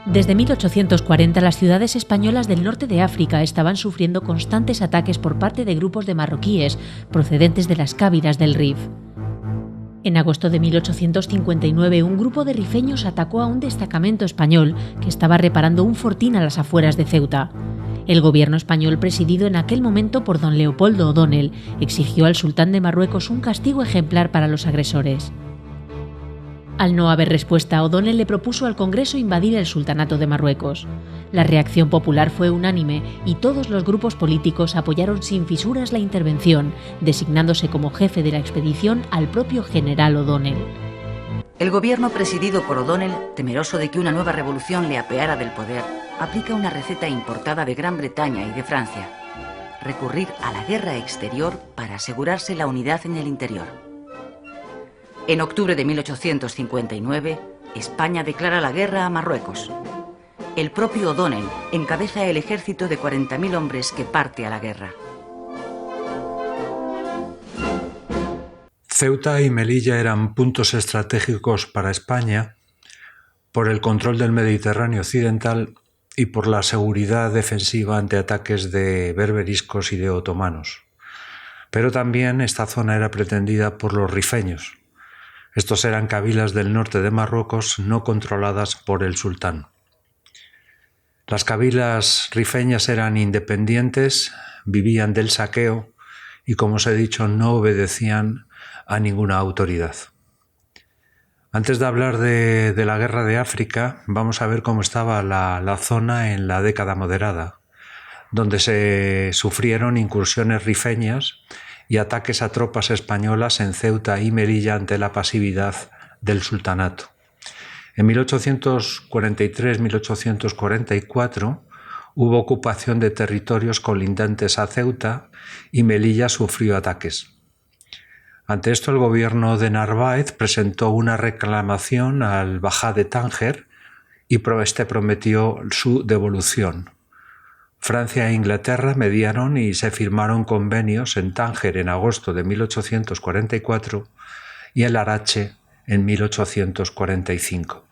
Desde 1840 las ciudades españolas del norte de África estaban sufriendo constantes ataques por parte de grupos de marroquíes procedentes de las cávilas del Rif. En agosto de 1859 un grupo de rifeños atacó a un destacamento español que estaba reparando un fortín a las afueras de Ceuta. El gobierno español, presidido en aquel momento por don Leopoldo O'Donnell, exigió al sultán de Marruecos un castigo ejemplar para los agresores. Al no haber respuesta, O'Donnell le propuso al Congreso invadir el sultanato de Marruecos. La reacción popular fue unánime y todos los grupos políticos apoyaron sin fisuras la intervención, designándose como jefe de la expedición al propio general O'Donnell. El gobierno presidido por O'Donnell, temeroso de que una nueva revolución le apeara del poder, aplica una receta importada de Gran Bretaña y de Francia: recurrir a la guerra exterior para asegurarse la unidad en el interior. En octubre de 1859, España declara la guerra a Marruecos. El propio O'Donnell encabeza el ejército de 40.000 hombres que parte a la guerra. Ceuta y Melilla eran puntos estratégicos para España por el control del Mediterráneo occidental y por la seguridad defensiva ante ataques de berberiscos y de otomanos. Pero también esta zona era pretendida por los rifeños. Estos eran cabilas del norte de Marruecos no controladas por el sultán. Las cabilas rifeñas eran independientes, vivían del saqueo y, como os he dicho, no obedecían a ninguna autoridad. Antes de hablar de la guerra de África, vamos a ver cómo estaba la zona en la década moderada, donde se sufrieron incursiones rifeñas y ataques a tropas españolas en Ceuta y Melilla ante la pasividad del sultanato. En 1843-1844 hubo ocupación de territorios colindantes a Ceuta y Melilla sufrió ataques. Ante esto, el gobierno de Narváez presentó una reclamación al Bajá de Tánger y este prometió su devolución. Francia e Inglaterra mediaron y se firmaron convenios en Tánger en agosto de 1844 y en Larache en 1845.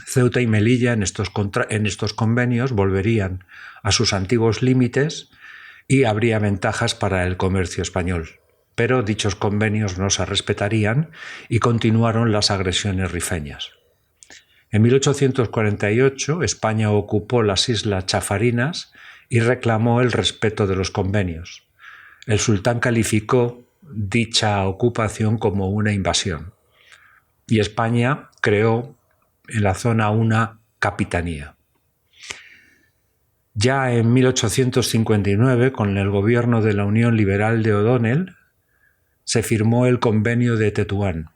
Ceuta y Melilla en estos convenios volverían a sus antiguos límites y habría ventajas para el comercio español. Pero dichos convenios no se respetarían y continuaron las agresiones rifeñas. En 1848 España ocupó las Islas Chafarinas y reclamó el respeto de los convenios. El sultán calificó dicha ocupación como una invasión y España creó en la zona una capitanía. Ya en 1859, con el gobierno de la Unión Liberal de O'Donnell, se firmó el Convenio de Tetuán.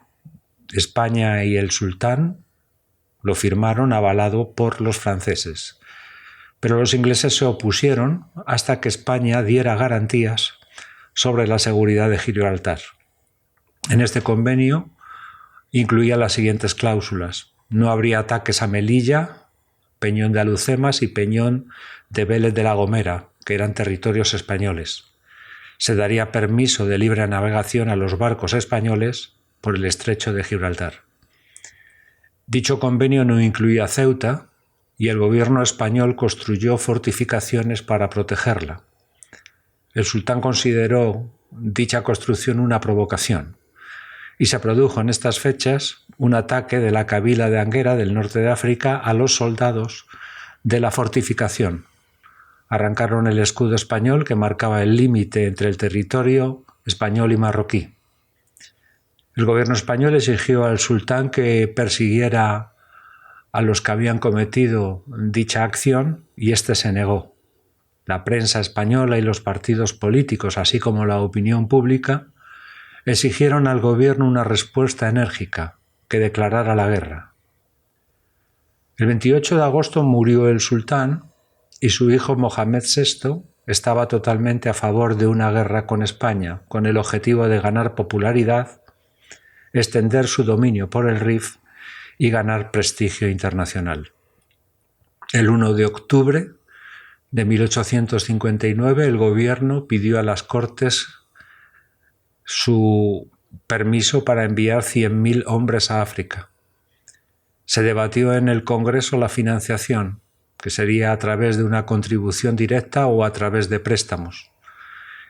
España y el sultán lo firmaron avalado por los franceses. Pero los ingleses se opusieron hasta que España diera garantías sobre la seguridad de Gibraltar. En este convenio incluía las siguientes cláusulas: no habría ataques a Melilla, Peñón de Alucemas y Peñón de Vélez de la Gomera, que eran territorios españoles. Se daría permiso de libre navegación a los barcos españoles por el estrecho de Gibraltar. Dicho convenio no incluía Ceuta y el gobierno español construyó fortificaciones para protegerla. El sultán consideró dicha construcción una provocación y se produjo en estas fechas un ataque de la kabila de Anguera del norte de África a los soldados de la fortificación. Arrancaron el escudo español que marcaba el límite entre el territorio español y marroquí. El gobierno español exigió al sultán que persiguiera a los que habían cometido dicha acción y éste se negó. La prensa española y los partidos políticos, así como la opinión pública, exigieron al gobierno una respuesta enérgica que declarara la guerra. El 28 de agosto murió el sultán y su hijo Mohamed VI estaba totalmente a favor de una guerra con España, con el objetivo de ganar popularidad, extender su dominio por el Rif y ganar prestigio internacional. El 1 de octubre de 1859 el gobierno pidió a las Cortes su permiso para enviar 100.000 hombres a África. Se debatió en el Congreso la financiación, que sería a través de una contribución directa o a través de préstamos.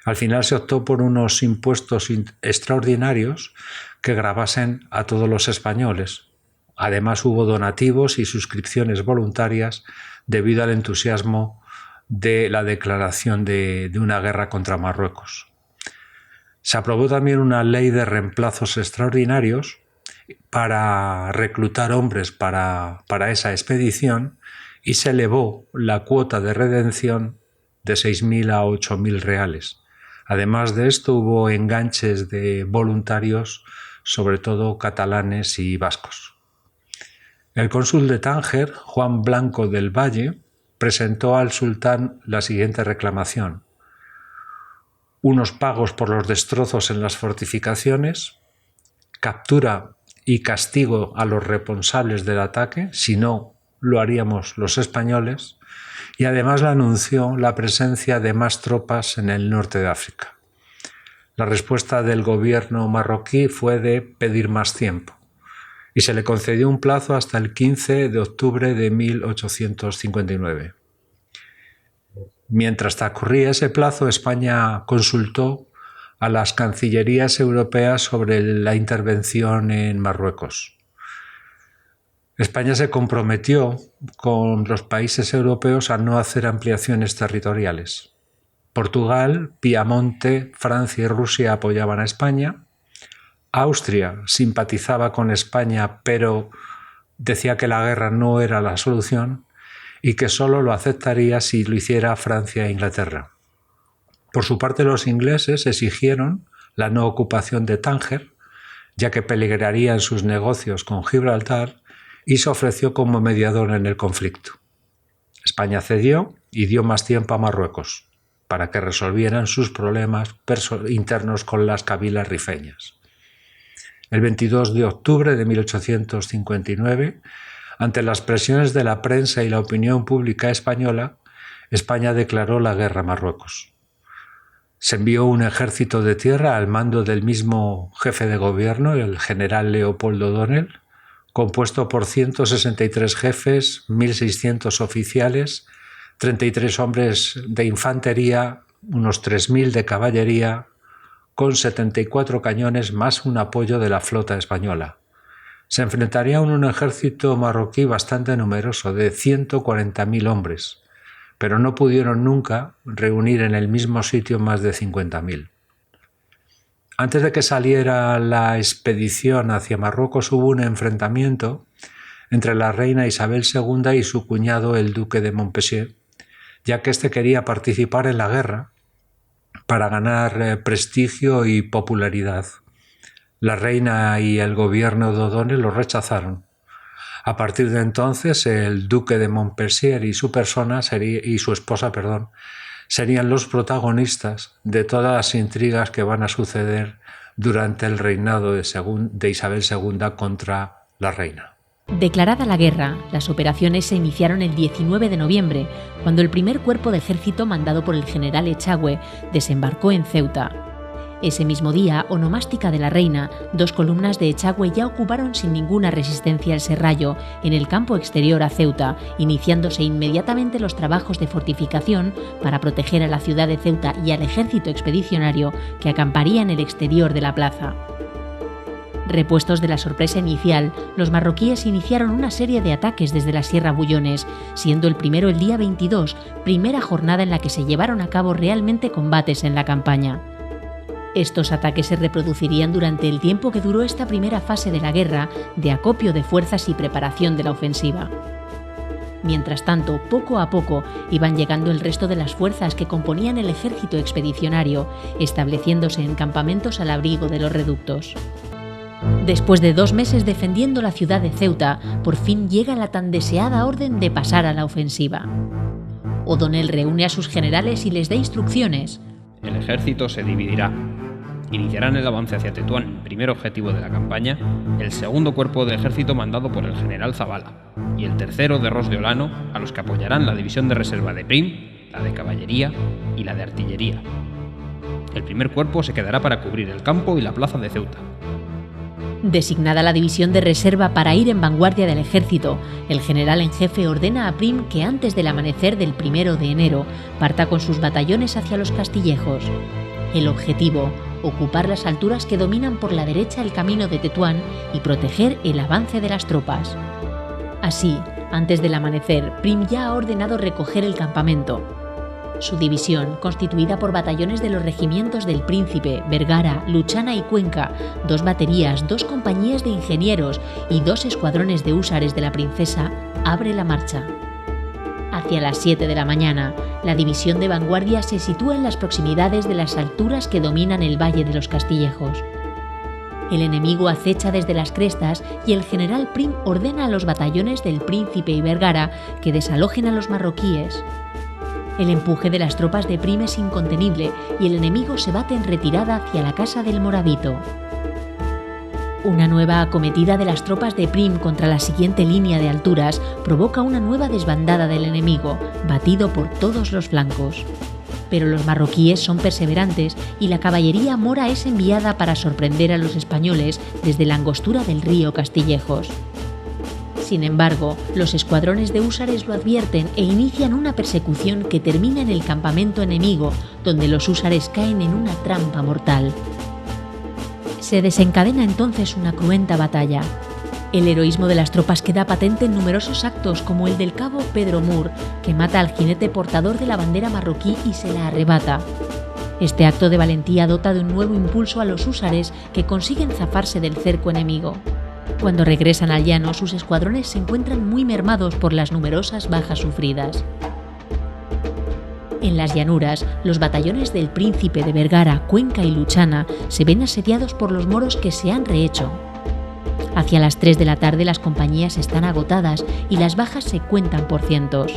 Al final se optó por unos impuestos extraordinarios que gravasen a todos los españoles. Además hubo donativos y suscripciones voluntarias debido al entusiasmo de la declaración de una guerra contra Marruecos. Se aprobó también una ley de reemplazos extraordinarios para reclutar hombres para esa expedición y se elevó la cuota de redención de 6.000 a 8.000 reales. Además de esto hubo enganches de voluntarios, sobre todo catalanes y vascos. El cónsul de Tánger, Juan Blanco del Valle, presentó al sultán la siguiente reclamación: unos pagos por los destrozos en las fortificaciones, captura y castigo a los responsables del ataque, si no lo haríamos los españoles, y además le anunció la presencia de más tropas en el norte de África. La respuesta del gobierno marroquí fue de pedir más tiempo y se le concedió un plazo hasta el 15 de octubre de 1859. Mientras transcurría ese plazo, España consultó a las cancillerías europeas sobre la intervención en Marruecos. España se comprometió con los países europeos a no hacer ampliaciones territoriales. Portugal, Piamonte, Francia y Rusia apoyaban a España. Austria simpatizaba con España, pero decía que la guerra no era la solución y que solo lo aceptaría si lo hiciera Francia e Inglaterra. Por su parte, los ingleses exigieron la no ocupación de Tánger, ya que peligraría en sus negocios con Gibraltar, y se ofreció como mediador en el conflicto. España cedió y dio más tiempo a Marruecos para que resolvieran sus problemas internos con las cabilas rifeñas. El 22 de octubre de 1859, ante las presiones de la prensa y la opinión pública española, España declaró la guerra a Marruecos. Se envió un ejército de tierra al mando del mismo jefe de gobierno, el general Leopoldo O'Donnell, compuesto por 163 jefes, 1.600 oficiales, 33 hombres de infantería, unos 3.000 de caballería, con 74 cañones más un apoyo de la flota española. Se enfrentaría a un ejército marroquí bastante numeroso, de 140.000 hombres, pero no pudieron nunca reunir en el mismo sitio más de 50.000. Antes de que saliera la expedición hacia Marruecos hubo un enfrentamiento entre la reina Isabel II y su cuñado el duque de Montpensier, ya que éste quería participar en la guerra para ganar prestigio y popularidad. La reina y el gobierno de O'Donnell lo rechazaron. A partir de entonces, el duque de Montpensier y su esposa serían los protagonistas de todas las intrigas que van a suceder durante el reinado de Isabel II contra la reina. Declarada la guerra, las operaciones se iniciaron el 19 de noviembre, cuando el primer cuerpo de ejército mandado por el general Echagüe desembarcó en Ceuta. Ese mismo día, onomástica de la reina, 2 columnas de Echagüe ya ocuparon sin ninguna resistencia el Serrallo, en el campo exterior a Ceuta, iniciándose inmediatamente los trabajos de fortificación para proteger a la ciudad de Ceuta y al ejército expedicionario que acamparía en el exterior de la plaza. Repuestos de la sorpresa inicial, los marroquíes iniciaron una serie de ataques desde la Sierra Bullones, siendo el primero el día 22, primera jornada en la que se llevaron a cabo realmente combates en la campaña. Estos ataques se reproducirían durante el tiempo que duró esta primera fase de la guerra, de acopio de fuerzas y preparación de la ofensiva. Mientras tanto, poco a poco, iban llegando el resto de las fuerzas que componían el ejército expedicionario, estableciéndose en campamentos al abrigo de los reductos. Después de 2 meses defendiendo la ciudad de Ceuta, por fin llega la tan deseada orden de pasar a la ofensiva. O'Donnell reúne a sus generales y les da instrucciones. El ejército se dividirá. Iniciarán el avance hacia Tetuán, primer objetivo de la campaña, el segundo cuerpo de ejército mandado por el general Zabala, y el tercero de Ros de Olano, a los que apoyarán la división de reserva de Prim, la de caballería y la de artillería. El primer cuerpo se quedará para cubrir el campo y la plaza de Ceuta. Designada la división de reserva para ir en vanguardia del ejército, el general en jefe ordena a Prim que antes del amanecer del 1 de enero parta con sus batallones hacia los Castillejos. El objetivo: ocupar las alturas que dominan por la derecha el camino de Tetuán y proteger el avance de las tropas. Así, antes del amanecer, Prim ya ha ordenado recoger el campamento. Su división, constituida por batallones de los regimientos del Príncipe, Vergara, Luchana y Cuenca, 2 baterías, 2 compañías de ingenieros y 2 escuadrones de húsares de la Princesa, abre la marcha. Hacia las 7 de la mañana, la división de vanguardia se sitúa en las proximidades de las alturas que dominan el Valle de los Castillejos. El enemigo acecha desde las crestas y el general Prim ordena a los batallones del Príncipe y Vergara que desalojen a los marroquíes. El empuje de las tropas de Prim es incontenible y el enemigo se bate en retirada hacia la casa del Morabito. Una nueva acometida de las tropas de Prim contra la siguiente línea de alturas provoca una nueva desbandada del enemigo, batido por todos los flancos. Pero los marroquíes son perseverantes y la caballería mora es enviada para sorprender a los españoles desde la angostura del río Castillejos. Sin embargo, los escuadrones de húsares lo advierten e inician una persecución que termina en el campamento enemigo, donde los húsares caen en una trampa mortal. Se desencadena entonces una cruenta batalla. El heroísmo de las tropas queda patente en numerosos actos, como el del cabo Pedro Mur, que mata al jinete portador de la bandera marroquí y se la arrebata. Este acto de valentía dota de un nuevo impulso a los húsares, que consiguen zafarse del cerco enemigo. Cuando regresan al llano, sus escuadrones se encuentran muy mermados por las numerosas bajas sufridas. En las llanuras, los batallones del Príncipe, de Vergara, Cuenca y Luchana se ven asediados por los moros que se han rehecho. Hacia las 3 de la tarde las compañías están agotadas y las bajas se cuentan por cientos.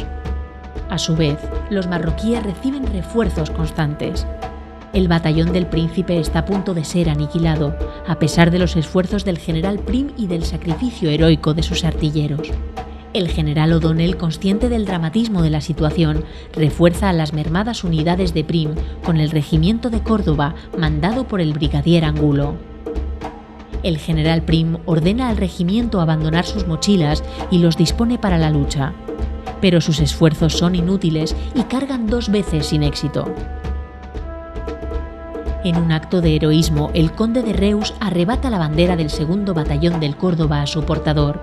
A su vez, los marroquíes reciben refuerzos constantes. El batallón del Príncipe está a punto de ser aniquilado, a pesar de los esfuerzos del general Prim y del sacrificio heroico de sus artilleros. El general O'Donnell, consciente del dramatismo de la situación, refuerza a las mermadas unidades de Prim con el regimiento de Córdoba, mandado por el brigadier Angulo. El general Prim ordena al regimiento abandonar sus mochilas y los dispone para la lucha. Pero sus esfuerzos son inútiles y cargan 2 veces sin éxito. En un acto de heroísmo, el conde de Reus arrebata la bandera del 2º batallón del Córdoba a su portador.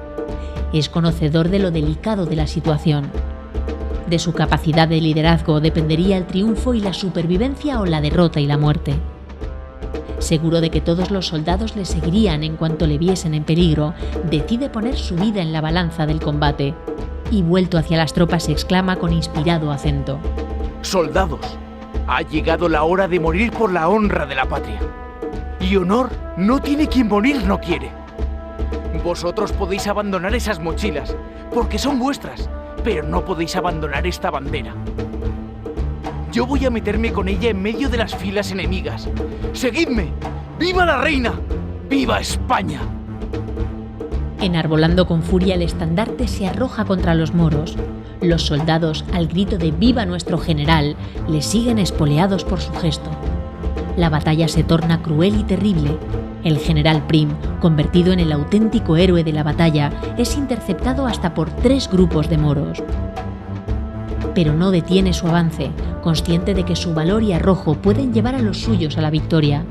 Es conocedor de lo delicado de la situación. De su capacidad de liderazgo dependería el triunfo y la supervivencia o la derrota y la muerte. Seguro de que todos los soldados le seguirían en cuanto le viesen en peligro, decide poner su vida en la balanza del combate y, vuelto hacia las tropas, exclama con inspirado acento: «Soldados, ha llegado la hora de morir por la honra de la patria. Y honor no tiene quien morir no quiere. Vosotros podéis abandonar esas mochilas, porque son vuestras, pero no podéis abandonar esta bandera. Yo voy a meterme con ella en medio de las filas enemigas. ¡Seguidme! ¡Viva la reina! ¡Viva España!». Enarbolando con furia el estandarte, se arroja contra los moros. Los soldados, al grito de «¡Viva nuestro general!», le siguen espoleados por su gesto. La batalla se torna cruel y terrible. El general Prim, convertido en el auténtico héroe de la batalla, es interceptado hasta por 3 grupos de moros. Pero no detiene su avance, consciente de que su valor y arrojo pueden llevar a los suyos a la victoria.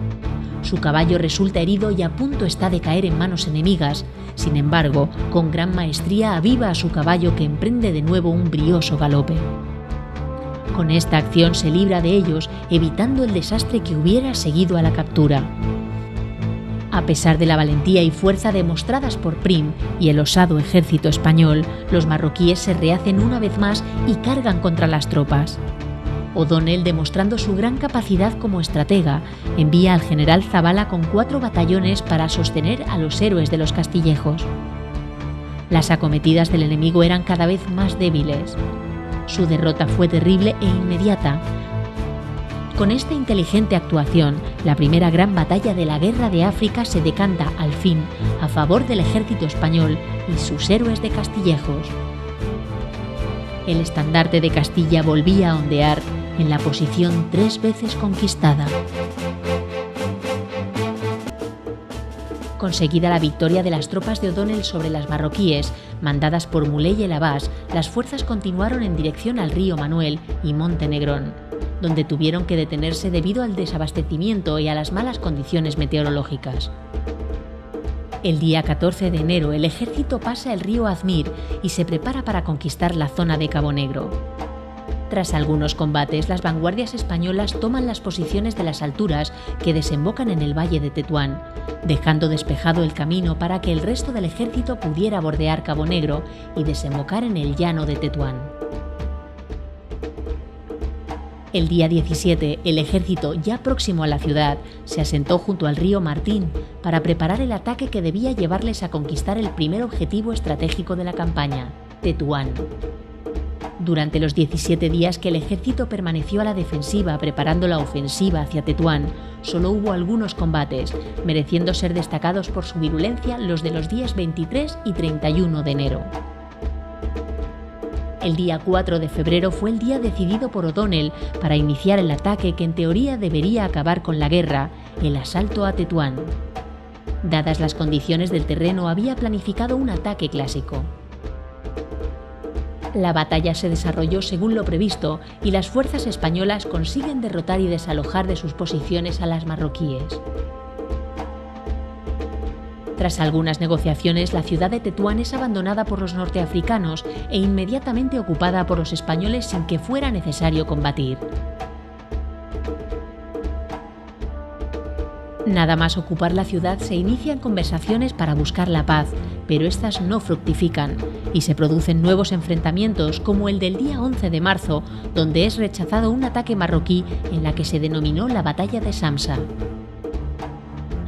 Su caballo resulta herido y a punto está de caer en manos enemigas. Sin embargo, con gran maestría aviva a su caballo, que emprende de nuevo un brioso galope. Con esta acción se libra de ellos, evitando el desastre que hubiera seguido a la captura. A pesar de la valentía y fuerza demostradas por Prim y el osado ejército español, los marroquíes se rehacen una vez más y cargan contra las tropas. O'Donnell, demostrando su gran capacidad como estratega, envía al general Zabala con 4 batallones para sostener a los héroes de los Castillejos. Las acometidas del enemigo eran cada vez más débiles. Su derrota fue terrible e inmediata. Con esta inteligente actuación, la primera gran batalla de la Guerra de África se decanta, al fin, a favor del ejército español y sus héroes de Castillejos. El estandarte de Castilla volvía a ondear en la posición 3 veces conquistada. Conseguida la victoria de las tropas de O'Donnell sobre las marroquíes, mandadas por Muley el Abbas, las fuerzas continuaron en dirección al río Manuel y Monte Negrón, donde tuvieron que detenerse debido al desabastecimiento y a las malas condiciones meteorológicas. El día 14 de enero, el ejército pasa el río Azmir y se prepara para conquistar la zona de Cabo Negro. Tras algunos combates, las vanguardias españolas toman las posiciones de las alturas que desembocan en el valle de Tetuán, dejando despejado el camino para que el resto del ejército pudiera bordear Cabo Negro y desembocar en el llano de Tetuán. El día 17, el ejército, ya próximo a la ciudad, se asentó junto al río Martín para preparar el ataque que debía llevarles a conquistar el primer objetivo estratégico de la campaña, Tetuán. Durante los 17 días que el ejército permaneció a la defensiva preparando la ofensiva hacia Tetuán, solo hubo algunos combates, mereciendo ser destacados por su virulencia los de los días 23 y 31 de enero. El día 4 de febrero fue el día decidido por O'Donnell para iniciar el ataque que en teoría debería acabar con la guerra, el asalto a Tetuán. Dadas las condiciones del terreno, había planificado un ataque clásico. La batalla se desarrolló según lo previsto y las fuerzas españolas consiguen derrotar y desalojar de sus posiciones a las marroquíes. Tras algunas negociaciones, la ciudad de Tetuán es abandonada por los norteafricanos e inmediatamente ocupada por los españoles sin que fuera necesario combatir. Nada más ocupar la ciudad se inician conversaciones para buscar la paz, pero estas no fructifican y se producen nuevos enfrentamientos como el del día 11 de marzo, donde es rechazado un ataque marroquí en la que se denominó la Batalla de Samsa.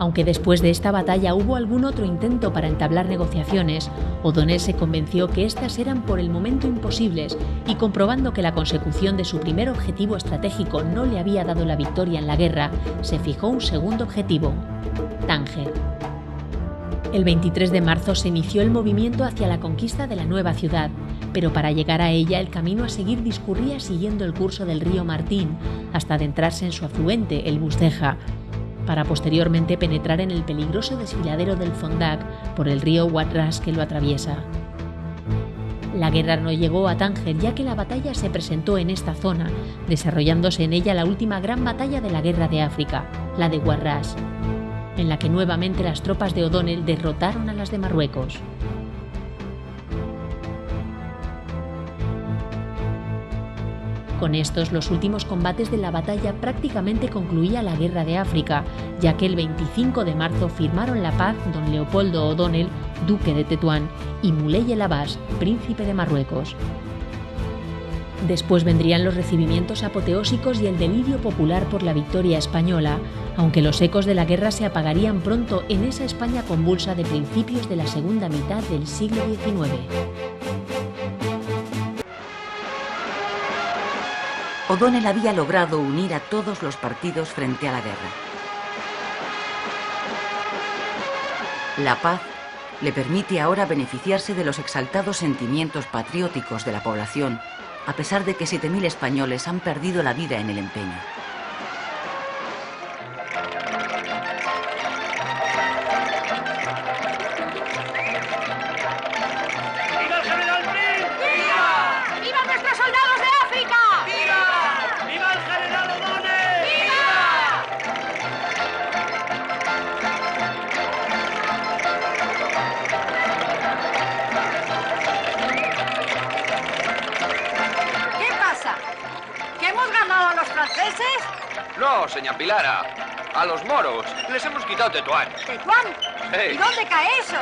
Aunque después de esta batalla hubo algún otro intento para entablar negociaciones, O'Donnell se convenció que estas eran por el momento imposibles y comprobando que la consecución de su primer objetivo estratégico no le había dado la victoria en la guerra, se fijó un segundo objetivo, Tánger. El 23 de marzo se inició el movimiento hacia la conquista de la nueva ciudad, pero para llegar a ella el camino a seguir discurría siguiendo el curso del río Martín hasta adentrarse en su afluente, el Busdeja, para posteriormente penetrar en el peligroso desfiladero del Fondak por el río Ouattara que lo atraviesa. La guerra no llegó a Tánger ya que la batalla se presentó en esta zona, desarrollándose en ella la última gran batalla de la Guerra de África, la de Ouattara, en la que nuevamente las tropas de O'Donnell derrotaron a las de Marruecos. Con estos, los últimos combates de la batalla prácticamente concluía la Guerra de África, ya que el 25 de marzo firmaron la paz don Leopoldo O'Donnell, duque de Tetuán, y Muley el Abbas, príncipe de Marruecos. Después vendrían los recibimientos apoteósicos y el delirio popular por la victoria española, aunque los ecos de la guerra se apagarían pronto en esa España convulsa de principios de la segunda mitad del siglo XIX. O'Donnell había logrado unir a todos los partidos frente a la guerra. La paz le permite ahora beneficiarse de los exaltados sentimientos patrióticos de la población, a pesar de que 7.000 españoles han perdido la vida en el empeño. No, señor Pilara. A los moros. Les hemos quitado Tetuán. ¿Tetuán? Hey. ¿Y dónde cae eso?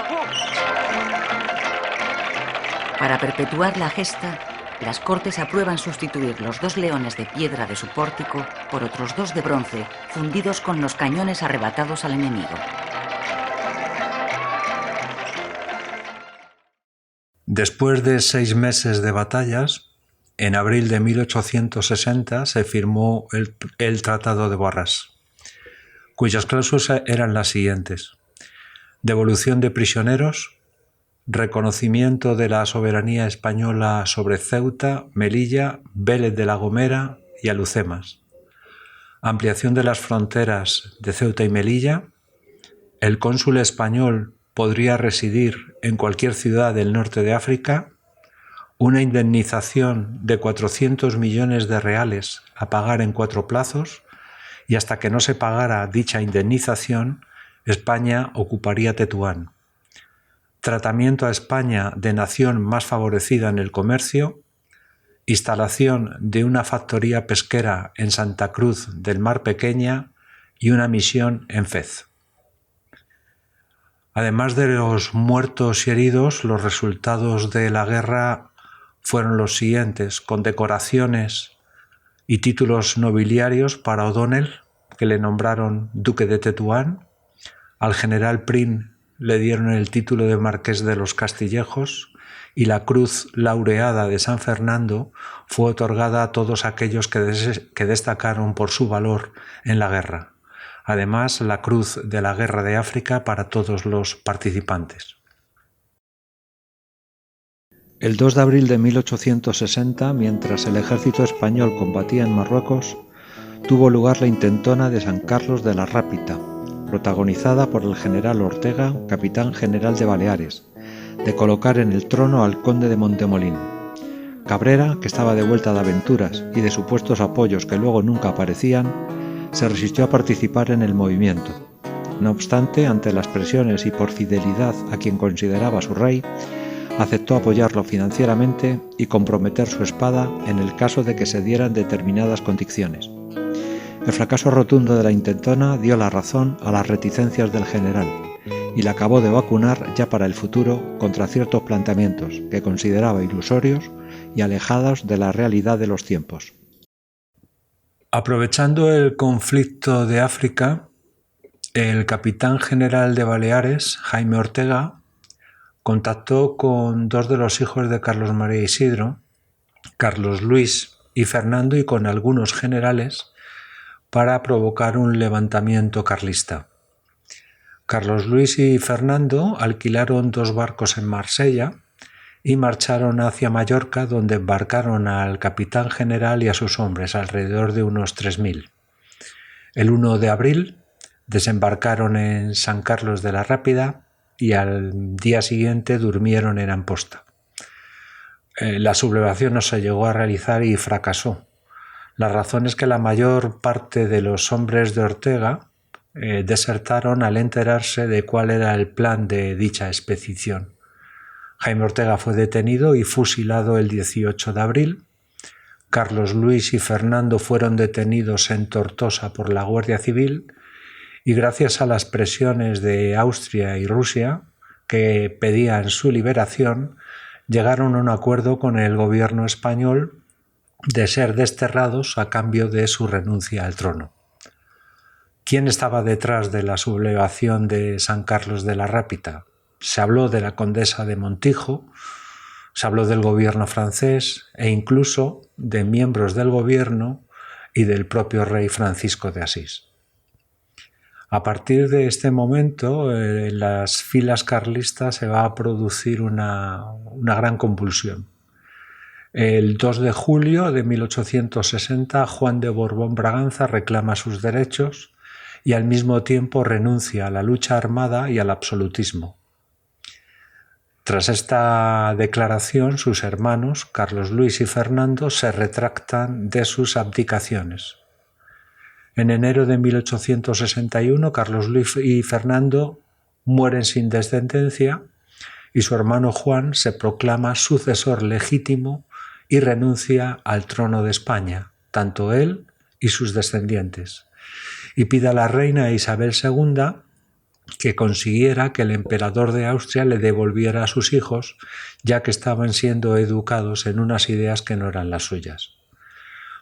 Para perpetuar la gesta, las Cortes aprueban sustituir los 2 leones de piedra de su pórtico por otros 2 de bronce, fundidos con los cañones arrebatados al enemigo. Después de 6 meses de batallas, en abril de 1860 se firmó el Tratado de Barras, cuyas cláusulas eran las siguientes: devolución de prisioneros, reconocimiento de la soberanía española sobre Ceuta, Melilla, Vélez de la Gomera y Alhucemas, ampliación de las fronteras de Ceuta y Melilla, el cónsul español podría residir en cualquier ciudad del norte de África, una indemnización de 400 millones de reales a pagar en 4 plazos, y hasta que no se pagara dicha indemnización, España ocuparía Tetuán. Tratamiento a España de nación más favorecida en el comercio, instalación de una factoría pesquera en Santa Cruz del Mar Pequeña y una misión en Fez. Además de los muertos y heridos, los resultados de la guerra fueron los siguientes: condecoraciones y títulos nobiliarios para O'Donnell, que le nombraron duque de Tetuán. Al general Prim le dieron el título de marqués de los Castillejos, y la Cruz Laureada de San Fernando fue otorgada a todos aquellos que destacaron por su valor en la guerra. Además, la Cruz de la Guerra de África para todos los participantes. El 2 de abril de 1860, mientras el ejército español combatía en Marruecos, tuvo lugar la intentona de San Carlos de la Rápita, protagonizada por el general Ortega, capitán general de Baleares, de colocar en el trono al conde de Montemolín. Cabrera, que estaba de vuelta de aventuras y de supuestos apoyos que luego nunca aparecían, se resistió a participar en el movimiento. No obstante, ante las presiones y por fidelidad a quien consideraba su rey, aceptó apoyarlo financieramente y comprometer su espada en el caso de que se dieran determinadas condiciones. El fracaso rotundo de la intentona dio la razón a las reticencias del general y le acabó de vacunar ya para el futuro contra ciertos planteamientos que consideraba ilusorios y alejados de la realidad de los tiempos. Aprovechando el conflicto de África, el capitán general de Baleares, Jaime Ortega, contactó con 2 de los hijos de Carlos María Isidro, Carlos Luis y Fernando, y con algunos generales para provocar un levantamiento carlista. Carlos Luis y Fernando alquilaron 2 barcos en Marsella y marcharon hacia Mallorca, donde embarcaron al capitán general y a sus hombres, alrededor de unos 3.000. El 1 de abril desembarcaron en San Carlos de la Rápida y al día siguiente durmieron en Amposta. La sublevación no se llegó a realizar y fracasó. La razón es que la mayor parte de los hombres de Ortega desertaron al enterarse de cuál era el plan de dicha expedición. Jaime Ortega fue detenido y fusilado el 18 de abril. Carlos Luis y Fernando fueron detenidos en Tortosa por la Guardia Civil, y gracias a las presiones de Austria y Rusia, que pedían su liberación, llegaron a un acuerdo con el gobierno español de ser desterrados a cambio de su renuncia al trono. ¿Quién estaba detrás de la sublevación de San Carlos de la Rápita? Se habló de la condesa de Montijo, se habló del gobierno francés e incluso de miembros del gobierno y del propio rey Francisco de Asís. A partir de este momento, en las filas carlistas se va a producir una gran convulsión. El 2 de julio de 1860, Juan de Borbón-Braganza reclama sus derechos y al mismo tiempo renuncia a la lucha armada y al absolutismo. Tras esta declaración, sus hermanos, Carlos Luis y Fernando, se retractan de sus abdicaciones. En enero de 1861, Carlos Luis y Fernando mueren sin descendencia y su hermano Juan se proclama sucesor legítimo y renuncia al trono de España, tanto él y sus descendientes, y pide a la reina Isabel II que consiguiera que el emperador de Austria le devolviera a sus hijos, ya que estaban siendo educados en unas ideas que no eran las suyas.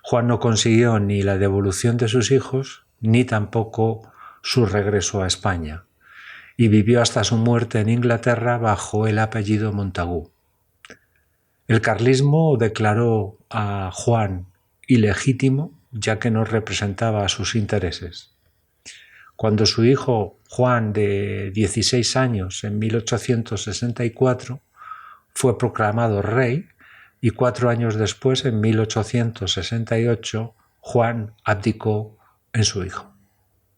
Juan no consiguió ni la devolución de sus hijos, ni tampoco su regreso a España, y vivió hasta su muerte en Inglaterra bajo el apellido Montagu. El carlismo declaró a Juan ilegítimo, ya que no representaba sus intereses. Cuando su hijo Juan, de 16 años, en 1864, fue proclamado rey, y 4 años después, en 1868, Juan abdicó en su hijo.